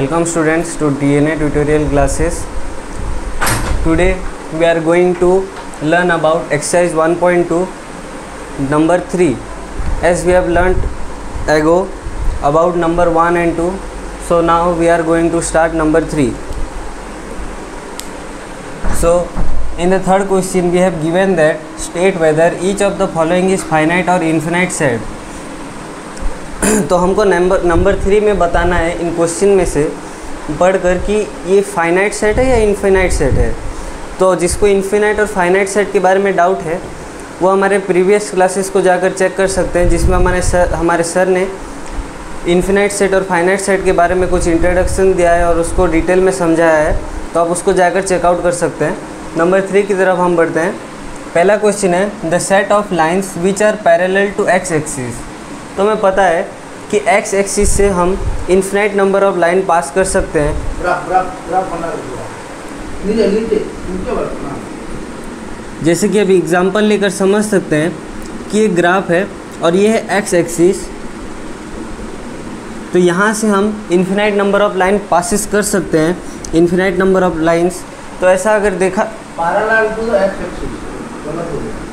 Welcome students to DNA tutorial classes. Today we are going to learn about exercise 1.2 number 3 as we have learnt ago about number 1 and 2. So now we are going to start number 3. So in the third question we have given that state whether each of the following is finite or infinite set. तो हमको number 3 में बताना है इन question में से पढ़कर कि ये फाइनाइट सेट है या इनफिनाइट सेट है। तो जिसको इनफिनाइट और फाइनाइट सेट के बारे में डाउट है वो हमारे प्रीवियस क्लासेस को जाकर चेक कर सकते हैं, जिसमें हमारे सर ने इनफिनाइट सेट और फाइनाइट सेट के बारे में कुछ इंट्रोडक्शन दिया है और उसको डिटेल में समझाया है। तो आप उसको जाकर चेकआउट कर सकते हैं। नंबर 3 की तरफ हम बढ़ते हैं। पहला क्वेश्चन है the set of lines which are parallel to x axis. तो हमें पता है कि एक्स एक्सिस से हम infinite number of line pass कर सकते हैं। जैसे कि अभी एग्जांपल लेकर समझ सकते हैं कि ये ग्राफ है और ये है एक्स एक्सिस। तो यहाँ से हम infinite number of line passes कर सकते हैं, इन्फिनाइट नंबर ऑफ लाइंस। तो ऐसा अगर देखा parallel to the x axis गलत हो गया।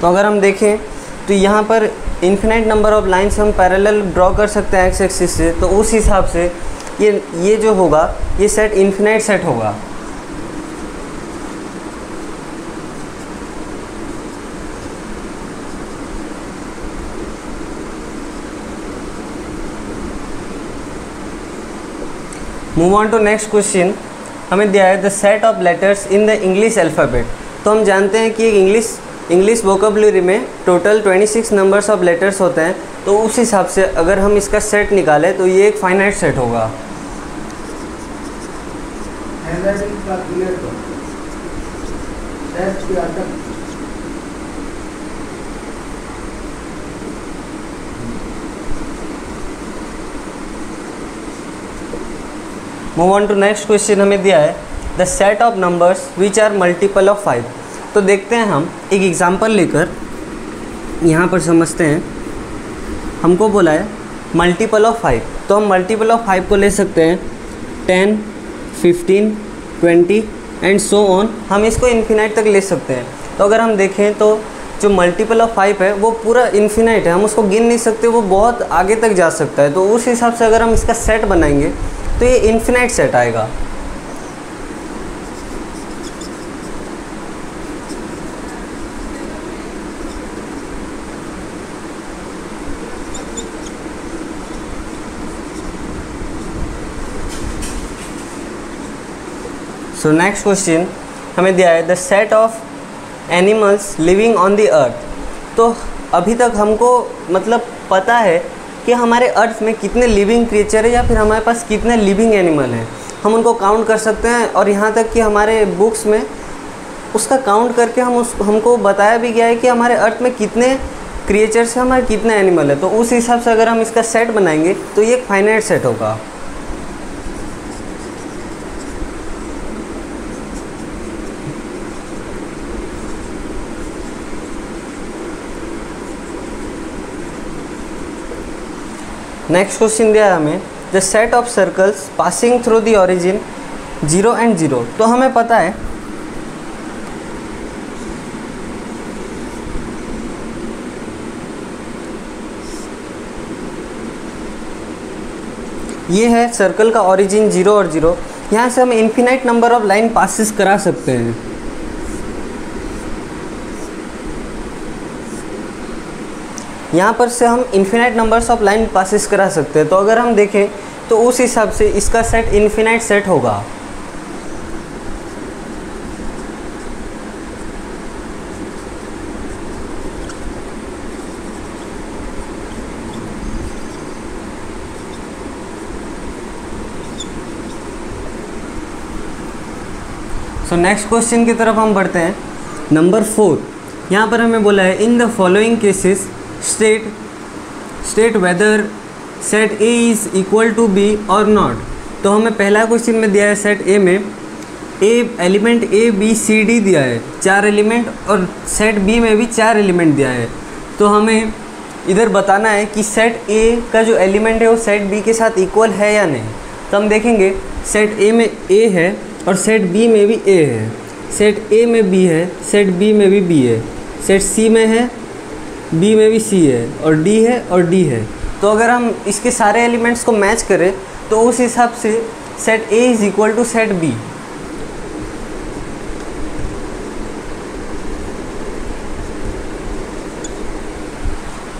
तो अगर हम देखें तो यहाँ पर इन्फिनाइट नंबर ऑफ लाइन्स हम पैरेलल ड्रॉ कर सकते हैं एक्स एक्सिस से। तो उस हिसाब से ये जो होगा ये सेट इन्फिनाइट सेट होगा। Move on to next question. हमें दिया है the set of letters in the English alphabet. तो हम जानते हैं कि इंग्लिश वोकेबुलरी में टोटल 26 नंबर्स ऑफ लेटर्स होते हैं। तो उस हिसाब से अगर हम इसका सेट निकालें तो ये एक फाइनाइट सेट होगा। Move on to next question. हमें दिया है the set of numbers which are multiple of 5। तो देखते हैं हम एक एग्जांपल लेकर यहाँ पर समझते हैं। हमको बोला है मल्टीपल ऑफ 5। तो हम मल्टीपल ऑफ 5 को ले सकते हैं 10, 15, 20 एंड सो ऑन। हम इसको इन्फिनाइट तक ले सकते हैं। तो अगर हम देखें तो जो मल्टीपल ऑफ 5 है वो पूरा इन्फिनाइट है, हम उसको गिन नहीं सकते, वो बहुत आगे तक जा सकता है। तो उस हिसाब से अगर हम इसका सेट बनाएंगे तो ये इन्फिनाइट सेट आएगा। सो नेक्स्ट क्वेश्चन हमें दिया है the set of animals living on the earth. तो अभी तक हमको मतलब पता है कि हमारे अर्थ में कितने लिविंग क्रिएचर है या फिर हमारे पास कितने लिविंग एनिमल हैं। हम उनको काउंट कर सकते हैं और यहाँ तक कि हमारे बुक्स में उसका काउंट करके हमको बताया भी गया है कि हमारे अर्थ में कितने क्रिएचर्स हैं, हमारे कितने एनिमल है। तो उस हिसाब से अगर हम इसका सेट बनाएंगे तो ये एक फाइनाइट सेट होगा। नेक्स्ट क्वेश्चन दिया है हमें the set of circles passing through the origin 0 and 0। तो हमें पता है ये है सर्कल का ओरिजिन 0 और 0। यहाँ से हम infinite number of line passes करा सकते हैं। यहाँ पर से हम infinite numbers of line passes करा सकते हैं। तो अगर हम देखें तो उस हिसाब से इसका सेट इन्फिनाइट सेट होगा। सो नेक्स्ट क्वेश्चन की तरफ हम बढ़ते हैं। नंबर 4 यहाँ पर हमें बोला है in the following cases state whether set A is equal to B और नॉट। तो हमें पहला क्वेश्चन में दिया है सेट ए में element A B C D दिया है 4 एलिमेंट, और सेट बी में भी 4 एलिमेंट दिया है। तो हमें इधर बताना है कि सेट ए का जो एलिमेंट है वो सेट बी के साथ इक्वल है या नहीं। तो हम देखेंगे सेट ए में ए है और सेट बी में भी ए है, सेट ए में बी है, सेट बी में भी बी है, सेट सी में है, बी में भी सी है, और डी है और डी है। तो अगर हम इसके सारे एलिमेंट्स को मैच करें तो उस हिसाब से set A is equal to set B.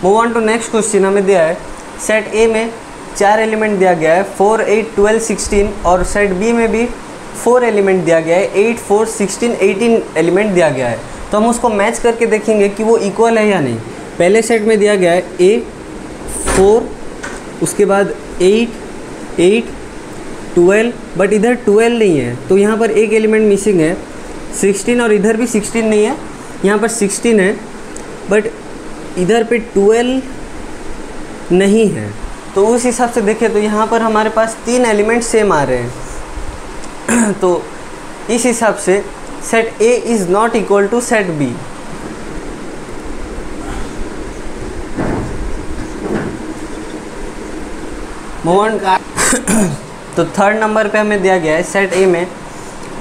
Move on to next question. हमें दिया है सेट ए में 4 एलिमेंट दिया गया है 4, 8, 12, 16, और सेट बी में भी 4 एलिमेंट दिया गया है 8, 4, 16, 18 एलिमेंट दिया गया है। तो हम उसको मैच करके देखेंगे कि वो इक्वल है या नहीं। पहले सेट में दिया गया है ए 4, उसके बाद 8, 8, 12, बट इधर 12 नहीं है तो यहाँ पर एक एलिमेंट मिसिंग है 16, और इधर भी 16 नहीं है, यहाँ पर 16 है बट इधर पे 12 नहीं है। तो उस हिसाब से देखें तो यहाँ पर हमारे पास 3 एलिमेंट सेम आ रहे हैं। तो इस हिसाब से set A is not equal to set B. Move on. तो थर्ड नंबर पे हमें दिया गया है सेट ए में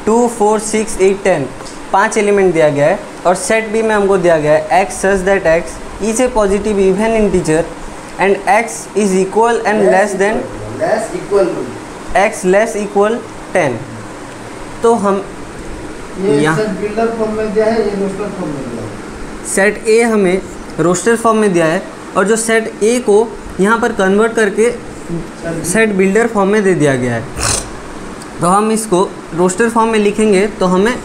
2, 4, 6, 8, 10 5 एलिमेंट दिया गया है, और सेट बी में हमको दिया गया है x such that x is A positive even integer and x is equal and less than x less equal 10। तो हम यहाँ बिल्डर फॉर्म में दिया है, ये रोस्टर फॉर्म में दिया है। सेट ए हमें रोस्टर फॉर्म में दिया है और जो सेट ए को यहाँ पर कन्वर्ट करके सेट बिल्डर फॉर्म में दे दिया गया है। तो हम इसको रोस्टर फॉर्म में लिखेंगे तो हमें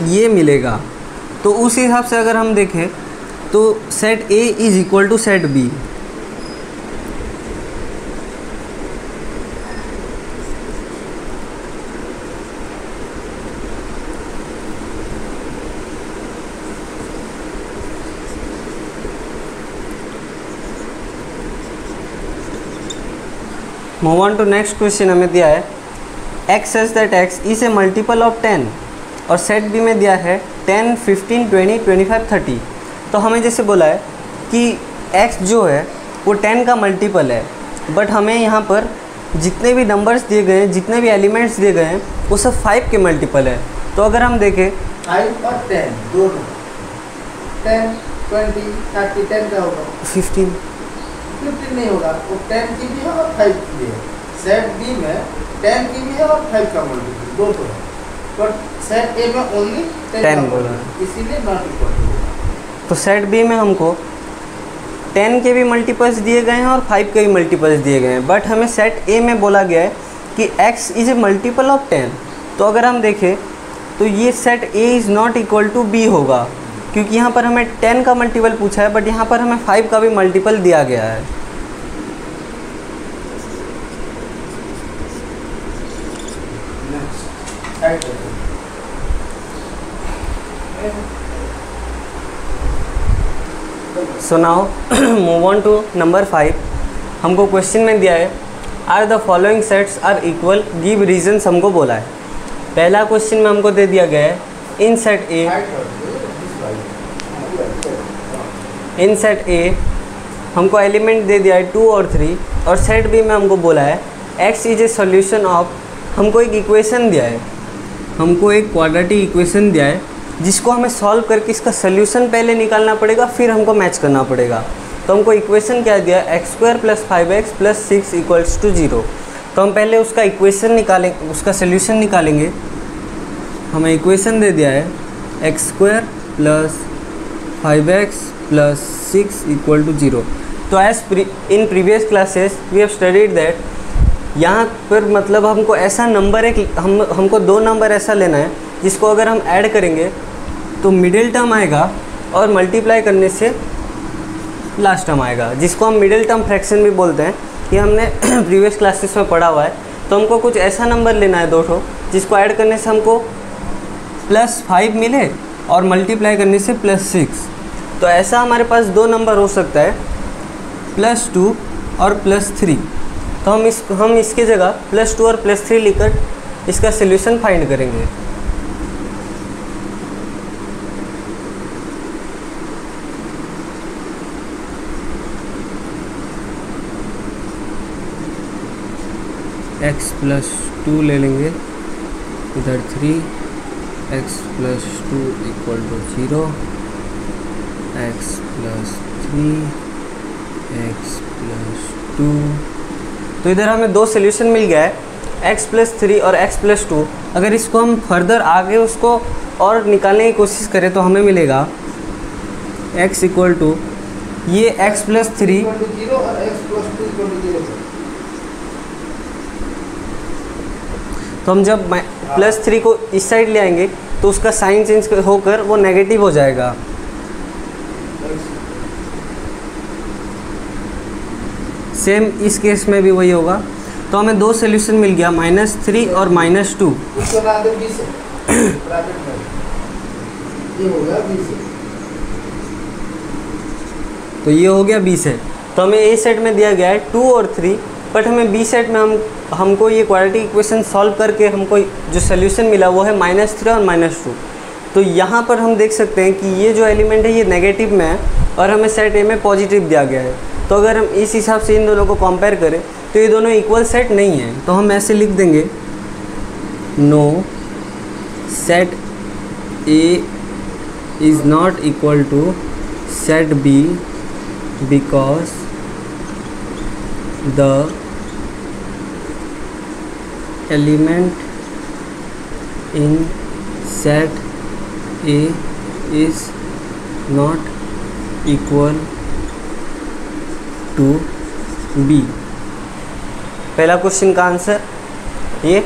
ये मिलेगा। तो उस हिसाब से अगर हम देखें तो set A is equal to set B. Move on to next question. हमें दिया है x such that x is a multiple of 10, और सेट बी में दिया है 10, 15, 20, 25, 30। तो हमें जैसे बोला है कि x जो है वो 10 का मल्टीपल है, बट हमें यहाँ पर जितने भी नंबर्स दिए गए हैं, जितने भी एलिमेंट्स दिए गए हैं, वो सब 5 के मल्टीपल है। तो अगर हम देखें 5 और 10 दोनों 10, 20, 30, 10 का होगा 15 नहीं होगा, वो 10 की भी है और 5 की भी है। सेट बी में 10 की भी है और 5 का मल्टीपल दो तो है, बट सेट ए में ओनली 10 बोला, इसीलिए नॉट इक्वल। तो सेट बी में हमको 10 के भी मल्टीपल्स दिए गए हैं और 5 के भी मल्टीपल्स दिए गए हैं, बट हमें सेट ए में बोला गया है कि x is a multiple of 10। तो अगर हम देखें तो ये set A is not equal to B होगा, क्योंकि यहाँ पर हमें 10 का मल्टीपल पूछा है बट यहाँ पर हमें 5 का भी मल्टीपल दिया गया है। So now move on to number 5। हमको क्वेश्चन में दिया है are the following sets are equal, give reasons हमको बोला है। पहला क्वेश्चन में हमको दे दिया गया है इन सेट ए हमको एलिमेंट दे दिया है 2 और 3, और सेट बी में हमको बोला है x is A solution of, हमको एक इक्वेशन दिया है, हमको एक क्वाड्रेटिक इक्वेशन दिया है जिसको हमें सॉल्व करके इसका सोल्यूशन पहले निकालना पड़ेगा, फिर हमको मैच करना पड़ेगा। तो हमको इक्वेशन क्या दिया है x² + 5x + 6 = 0। तो हम पहले उसका इक्वेशन निकालेंगे, उसका सोल्यूशन निकालेंगे। हमें इक्वेशन दे दिया है x² + 5x + 6 = 0। तो as in previous classes we have studied that, यहाँ पर मतलब हमको ऐसा नंबर है, हमको 2 नंबर ऐसा लेना है जिसको अगर हम ऐड करेंगे तो मिडिल टर्म आएगा और मल्टीप्लाई करने से लास्ट टर्म आएगा, जिसको हम मिडिल टर्म फ्रैक्शन भी बोलते हैं। ये हमने प्रीवियस क्लासेस में पढ़ा हुआ है। तो हमको कुछ ऐसा नंबर लेना है 2 ठो जिसको ऐड करने से हमको +5 मिले और मल्टीप्लाई करने से +6। तो ऐसा हमारे पास 2 नंबर हो सकता है +2 और +3। तो हम इसके जगह +2 और +3 लिखकर इसका सॉल्यूशन फाइंड करेंगे। एक्स प्लस 2 ले लेंगे, इधर 3 x plus 2 equal to 0, x plus 3 x plus 2। तो इधर हमें दो सोल्यूशन मिल गया है, x प्लस 3 और x प्लस 2। अगर इसको हम फर्दर आगे उसको और निकालने की कोशिश करें तो हमें मिलेगा x इक्वल टू ये x प्लस 3 0 और x प्लस 2 इक्वल टू 0। तो हम जब प्लस 3 को इस साइड ले आएंगे तो उसका साइन चेंज होकर वो नेगेटिव हो जाएगा। सेम इस केस में भी वही होगा। तो हमें दो सोल्यूशन मिल गया, -3 और -2। इसको ला दो 20 ब्रैकेट में, ये हो गया 20। तो ये हो गया बी सेट। तो हमें ए सेट में दिया गया है 2 और 3, बट हमें बी सेट में हमको ये क्वाड्रेटिक इक्वेशन सॉल्व करके हमको जो सोल्यूशन मिला वो है -3 और -2। तो यहाँ पर हम देख सकते हैं कि ये जो एलिमेंट है ये नेगेटिव में है और हमें सेट ए में पॉजिटिव दिया गया है। तो अगर हम इस हिसाब से इन दोनों को कंपेयर करें तो ये दोनों इक्वल सेट नहीं है। तो हम ऐसे लिख देंगे, no set A is not equal to set B because the element in set A is not equal to B। पहला क्वेश्चन का आंसर ये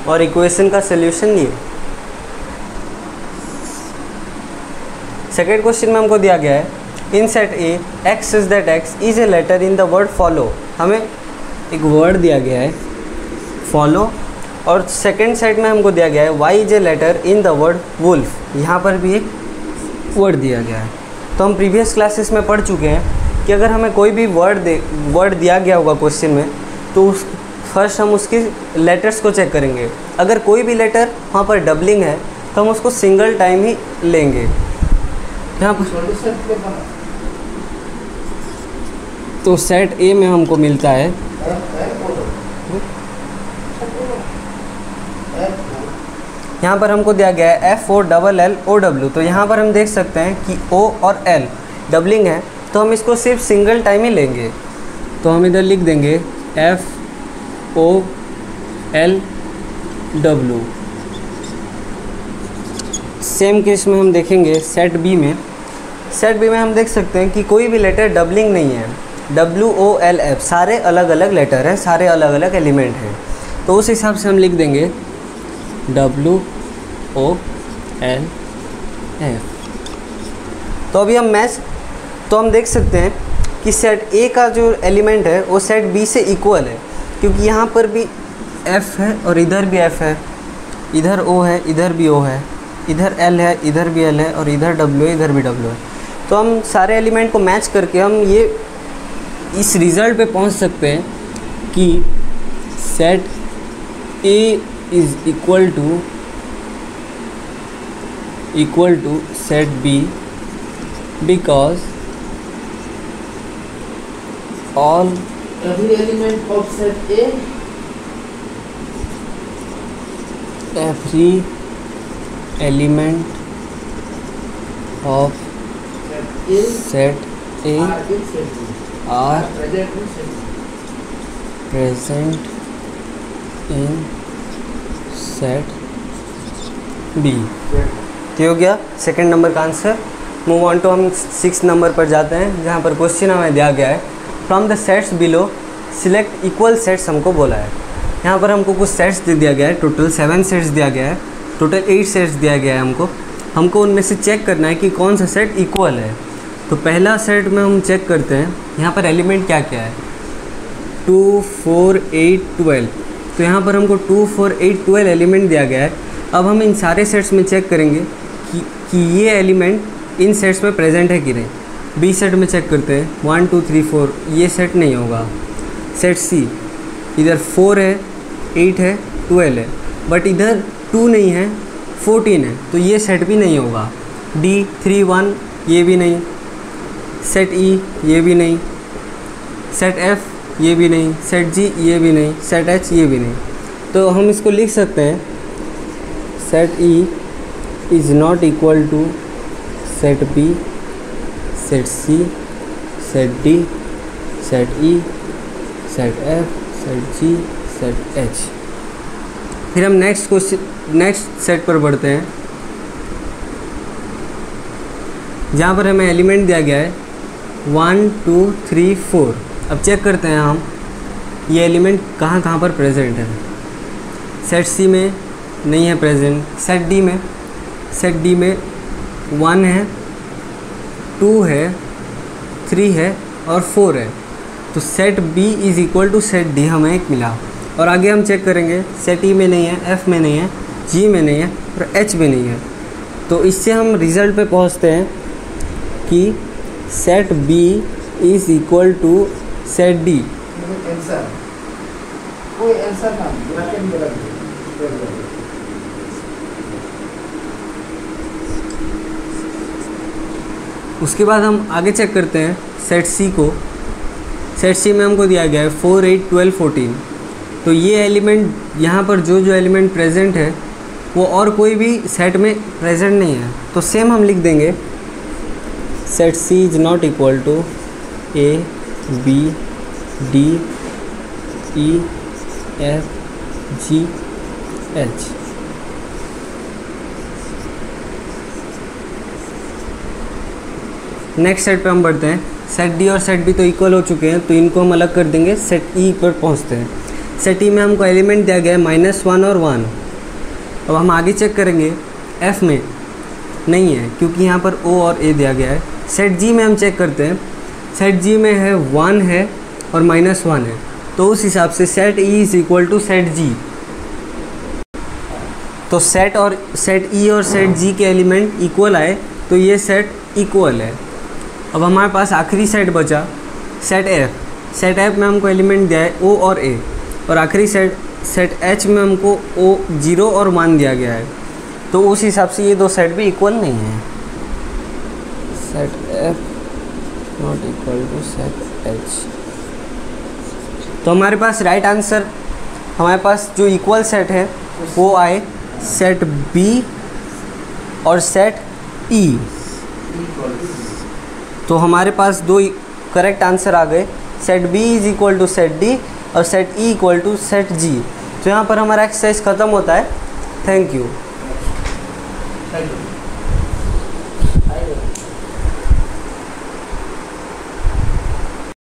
और इक्वेशन का सॉल्यूशन ये। सेकेंड क्वेश्चन में हमको दिया गया है इन set A x says that x is a letter in the word follow। हमें एक वर्ड दिया गया है follow, और सेकेंड सेट में हमको दिया गया है y is a letter in the word wolf। यहाँ पर भी एक वर्ड दिया गया है। तो हम प्रीवियस क्लासेस में पढ़ चुके हैं कि अगर हमें कोई भी वर्ड दिया गया होगा क्वेश्चन में तो फर्स्ट हम उसके लेटर्स को चेक करेंगे। अगर कोई भी लेटर वहाँ पर डबलिंग है तो हम उसको सिंगल टाइम ही लेंगे। यहाँ पर तो सेट ए में हमको मिलता है यहाँ पर हमको दिया गया है FOLLOW। तो यहाँ पर हम देख सकते हैं कि O और L डबलिंग है तो हम इसको सिर्फ सिंगल टाइम ही लेंगे। तो हम इधर लिख देंगे FOLLW। सेम केस में हम देखेंगे सेट बी में। सेट बी में हम देख सकते हैं कि कोई भी लेटर डबलिंग नहीं है, WOLF सारे अलग अलग लेटर हैं, सारे अलग अलग एलिमेंट हैं। तो उस हिसाब से हम लिख देंगे WOLF। तो अभी हम तो हम देख सकते हैं कि सेट ए का जो एलिमेंट है वो सेट बी से इक्वल है, क्योंकि यहाँ पर भी F है और इधर भी F है, इधर O है, इधर भी O है, इधर L है, इधर भी L है और इधर W है, इधर भी W है। तो हम सारे एलिमेंट को मैच करके हम ये इस रिज़ल्ट पे पहुंच सकते हैं कि set A is equal to set B because all every element of set A every element of set A are present in set B। तो हो गया सेकंड नंबर का आंसर। मूव ऑन टू हम 6 नंबर पर जाते हैं, जहाँ पर क्वेश्चन हमें दिया गया है from the sets below select equal sets हमको बोला है। यहाँ पर हमको कुछ सेट्स दे दिया गया है, टोटल 7 सेट्स दिया गया है, टोटल 8 सेट्स दिया गया है। हमको उनमें से चेक करना है कि कौन सा सेट इक्वल है। तो पहला सेट में हम चेक करते हैं यहाँ पर एलिमेंट क्या क्या है, 2 4 8 12। तो यहाँ पर हमको 2 4 8 12 एलिमेंट दिया गया है। अब हम इन सारे सेट्स में चेक करेंगे कि ये एलिमेंट इन सेट्स में प्रेजेंट है कि नहीं। बी सेट में चेक करते हैं 1 2 3 4, ये सेट नहीं होगा। सेट सी इधर 4 है, 8 है, 12 है, बट इधर 2 नहीं है, 14 है, तो ये सेट भी नहीं होगा। डी 3 1 ये भी नहीं, सेट ई ये भी नहीं, सेट एफ ये भी नहीं, सेट जी ये भी नहीं, सेट एच ये भी नहीं। तो हम इसको लिख सकते हैं set E is not equal to set B, set C, set D, set E, set F, set G, set H. फिर हम नेक्स्ट सेट पर बढ़ते हैं, जहाँ पर हमें एलिमेंट दिया गया है 1 2 3 4। अब चेक करते हैं हम ये एलिमेंट कहाँ कहाँ पर प्रेजेंट है। सेट सी में नहीं है प्रेजेंट, सेट डी में 1 है, 2 है, 3 है और 4 है। तो set B is equal to set D हमें एक मिला। और आगे हम चेक करेंगे सेट ई में नहीं है, एफ में नहीं है, जी में नहीं है और एच में नहीं है। तो इससे हम रिज़ल्ट पे पहुंचते हैं कि set B is equal to set D. Answer कोई आंसर ना गलत। उसके बाद हम आगे चेक करते हैं सेट सी को। सेट सी में हमको दिया गया है 4 8 12 14। तो ये एलिमेंट यहाँ पर जो एलिमेंट प्रेजेंट है वो और कोई भी सेट में प्रेजेंट नहीं है। तो सेम हम लिख देंगे set C is not equal to A B D E F G H. Next set पे हम बढ़ते हैं। सेट डी और सेट बी तो इक्वल हो चुके हैं, तो इनको हम अलग कर देंगे। सेट ई पर पहुंचते हैं। सेट ई में हमको एलिमेंट दिया गया है -1 और 1। अब हम आगे चेक करेंगे, एफ में नहीं है क्योंकि यहाँ पर ओ और ए दिया गया है। सेट जी में हम चेक करते हैं, सेट जी में है 1 है और -1 है। तो उस हिसाब से set E is equal to set g. तो सेट ई और सेट जी के एलिमेंट इक्वल आए तो ये सेट इक्वल है। अब हमारे पास आखिरी सेट बचा सेट एफ। सेट एफ में हमको एलिमेंट दिया है ओ और ए, और आखिरी सेट एच में हमको ओ 0 और 1 दिया गया है। तो उस हिसाब से ये दो सेट भी इक्वल नहीं है। Set F not equal to set H. तो हमारे पास राइट आंसर, हमारे पास जो इक्वल सेट है वो आए सेट बी और सेट ई। तो हमारे पास दो करेक्ट आंसर आ गए, set b is equal to set D और set e equal to set g. तो यहाँ पर हमारा एक्सरसाइज ख़त्म होता है। Thank you.